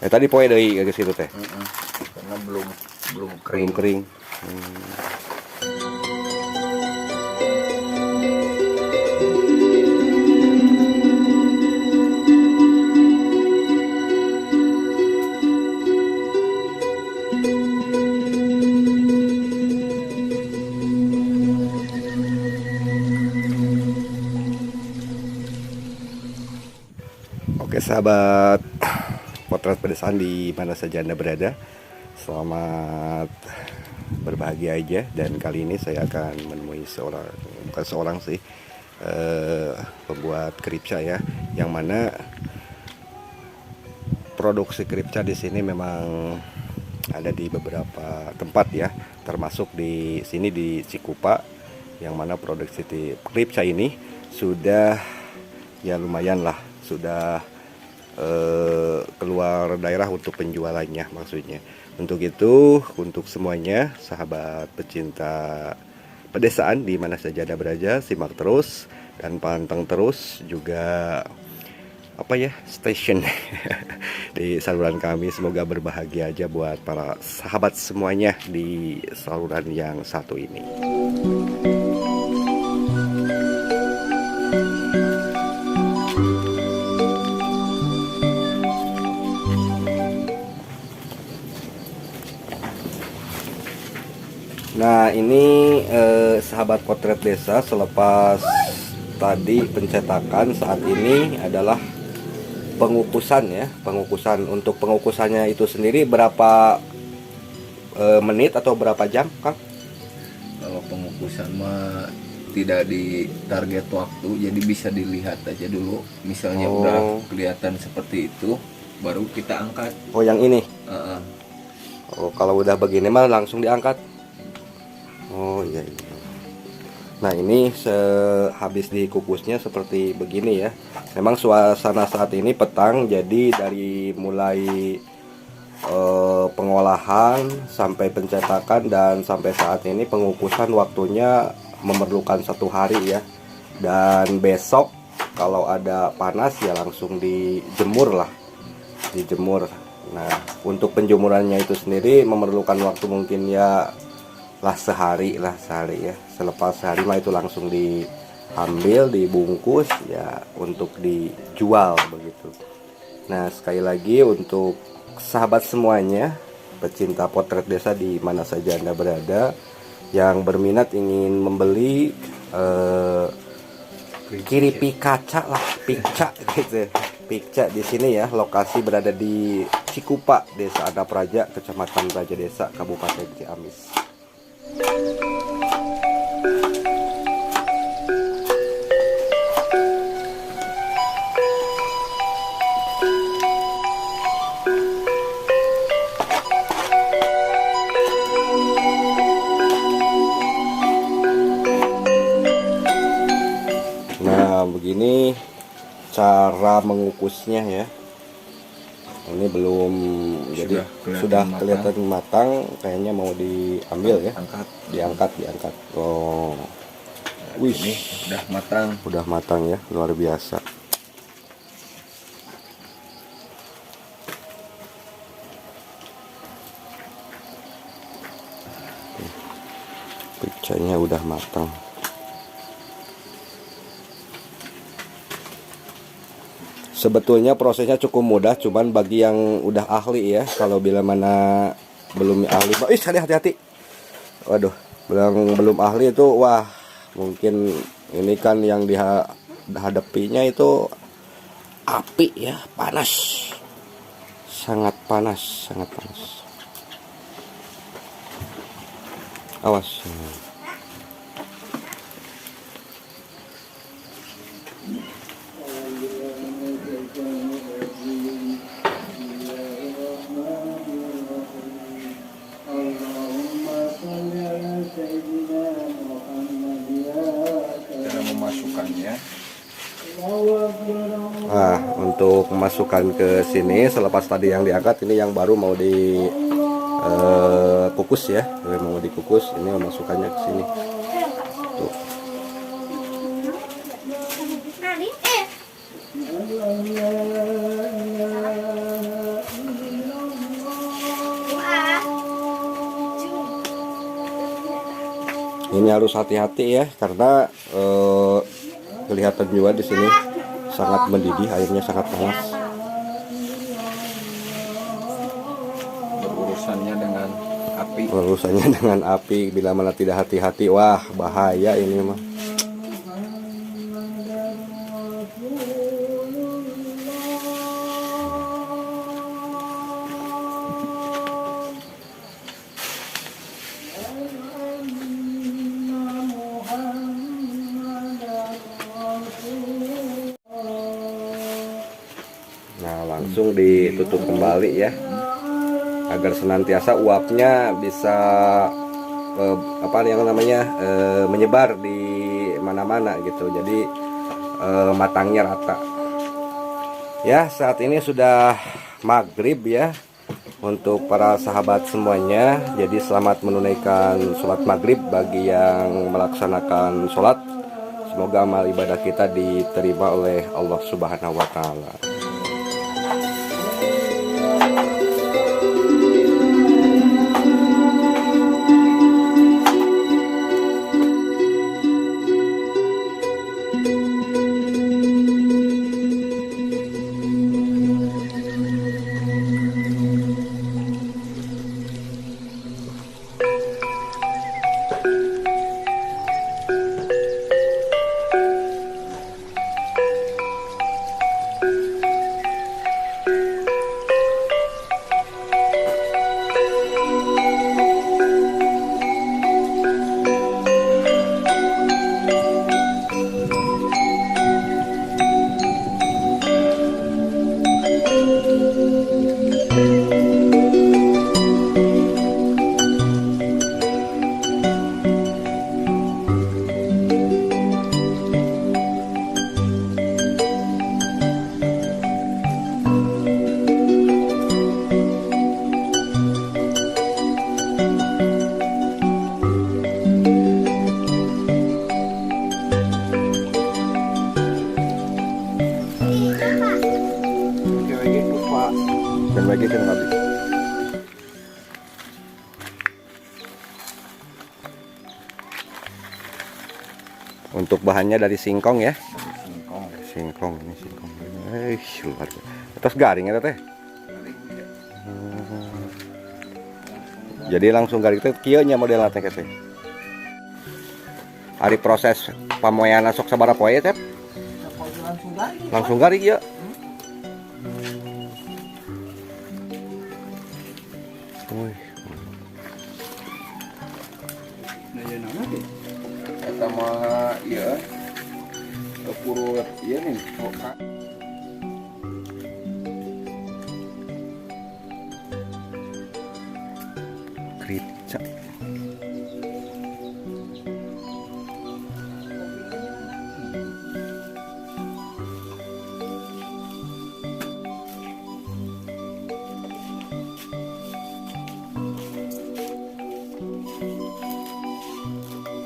Tadi poe deui ke situ teh. Karena belum Belum kering. Oke sahabat potret pedesaan di mana saja Anda berada, selamat berbahagia aja. Dan kali ini saya akan menemui bukan seorang sih, pembuat kripsa ya, yang mana produksi kripsa di sini memang ada di beberapa tempat ya, termasuk di sini di Cikupa, yang mana produksi kripsa ini sudah ya lumayan lah, sudah keluar daerah untuk penjualannya maksudnya. Untuk itu, untuk semuanya sahabat pecinta pedesaan di mana saja Anda berada, simak terus dan panteng terus juga station di saluran kami. Semoga berbahagia aja buat para sahabat semuanya di saluran yang satu ini. Nah ini sahabat potret desa, selepas tadi pencetakan, saat ini adalah pengukusan ya. Untuk pengukusannya itu sendiri berapa menit atau berapa jam, Kang? Kalau pengukusan mah tidak di target waktu, jadi bisa dilihat aja dulu. Misalnya udah kelihatan seperti itu, baru kita angkat. Oh yang ini? Oh kalau udah begini mah langsung diangkat. Oh iya. Nah ini sehabis dikukusnya seperti begini ya. Memang suasana saat ini petang, jadi dari mulai pengolahan sampai pencetakan dan sampai saat ini pengukusan waktunya memerlukan 1 hari ya. Dan besok kalau ada panas ya langsung dijemur. Nah untuk penjemurannya itu sendiri memerlukan waktu mungkin ya sehari ya. Selepas sehari mah itu langsung diambil, dibungkus ya untuk dijual begitu. Nah sekali lagi untuk sahabat semuanya pecinta potret desa di mana saja Anda berada, yang berminat ingin membeli kiripi kaca lah, pikca gitu. Pikca di sini ya, lokasi berada di Cikupa, Desa Adapraja, Kecamatan Praja Desa, Kabupaten Ciamis. Nah begini cara mengukusnya ya. Ini belum, jadi sudah kelihatan matang, kayaknya mau diambil ya. Diangkat. Oh. Wih, ini udah matang. Udah matang ya, luar biasa. Picanya udah matang. Sebetulnya prosesnya cukup mudah, cuman bagi yang udah ahli ya, kalau bila mana belum ahli, hati-hati. Waduh, belum ahli itu, wah mungkin ini kan yang dihadapinya itu api ya, panas, sangat panas. Awas. Cara memasukkannya. Nah, untuk memasukkan ke sini selepas tadi yang diangkat, ini yang baru mau dikukus ya. Mau dikukus, ini memasukkannya ke sini. Tuh. Ini harus hati-hati ya karena kelihatan juga di sini sangat mendidih, airnya sangat panas. Berurusannya dengan api, bila mana tidak hati-hati, wah bahaya ini mah. Nah, langsung ditutup kembali ya, agar senantiasa uapnya bisa menyebar di mana-mana gitu. Jadi matangnya rata. Ya, saat ini sudah maghrib ya untuk para sahabat semuanya. Jadi selamat menunaikan sholat maghrib bagi yang melaksanakan sholat. Semoga amal ibadah kita diterima oleh Allah Subhanahu wa Ta'ala. Dan lagi kan habis. Untuk bahannya dari singkong ya. Singkong ini singkong. Luar biasa. Atas garing ya teh. Jadi langsung garing teh kieu nya modelna teh teh. Ari proses pamoyana sok sabaraha poe teh? Langsung garing ya. Eta mah ieu purut ieu nih. Kripca.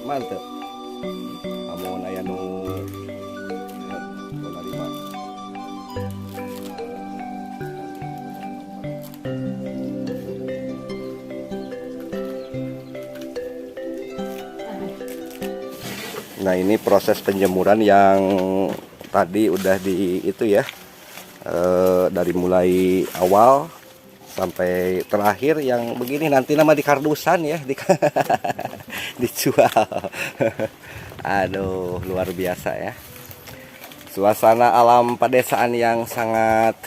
Mantap. Kamu aya nu menerima. Nah, ini proses penjemuran yang tadi udah di itu ya. Dari mulai awal sampai terakhir yang begini nanti nama di kardusan ya, dijual. Aduh, luar biasa ya. Suasana alam pedesaan yang sangat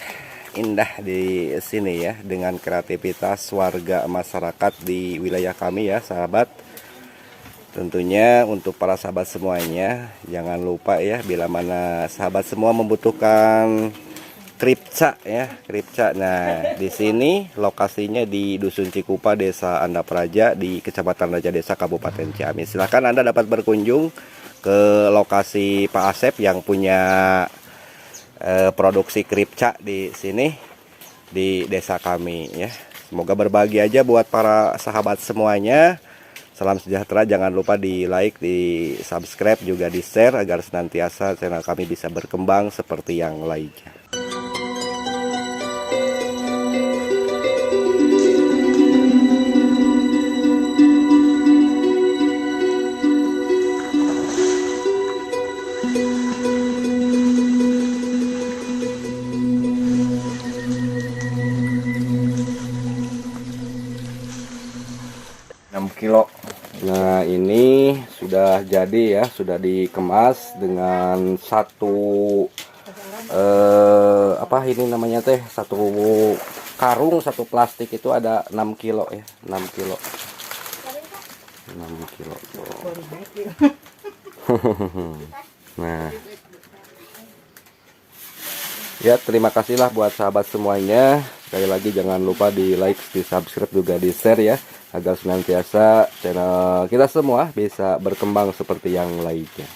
indah di sini ya, dengan kreativitas warga masyarakat di wilayah kami ya, sahabat. Tentunya untuk para sahabat semuanya, jangan lupa ya, bila mana sahabat semua membutuhkan kripca ya, kripca. Nah, di sini lokasinya di Dusun Cikupa, Desa Andapraja, di Kecamatan Raja Desa, Kabupaten Ciamis. Silahkan Anda dapat berkunjung ke lokasi Pak Asep yang punya produksi kripca di sini di desa kami ya. Semoga berbagi aja buat para sahabat semuanya. Salam sejahtera, jangan lupa di like, di subscribe, juga di share agar senantiasa channel kami bisa berkembang seperti yang lainnya. kilo. Nah ini sudah jadi ya, sudah dikemas dengan satu apa ini namanya teh, satu karung, satu plastik itu ada 6 kilo ya, 6 kilo 6 kilo tuh. Nah ya, terima kasihlah buat sahabat semuanya. Sekali lagi jangan lupa di like, di subscribe, juga di share ya, agar senantiasa channel kita semua bisa berkembang seperti yang lainnya.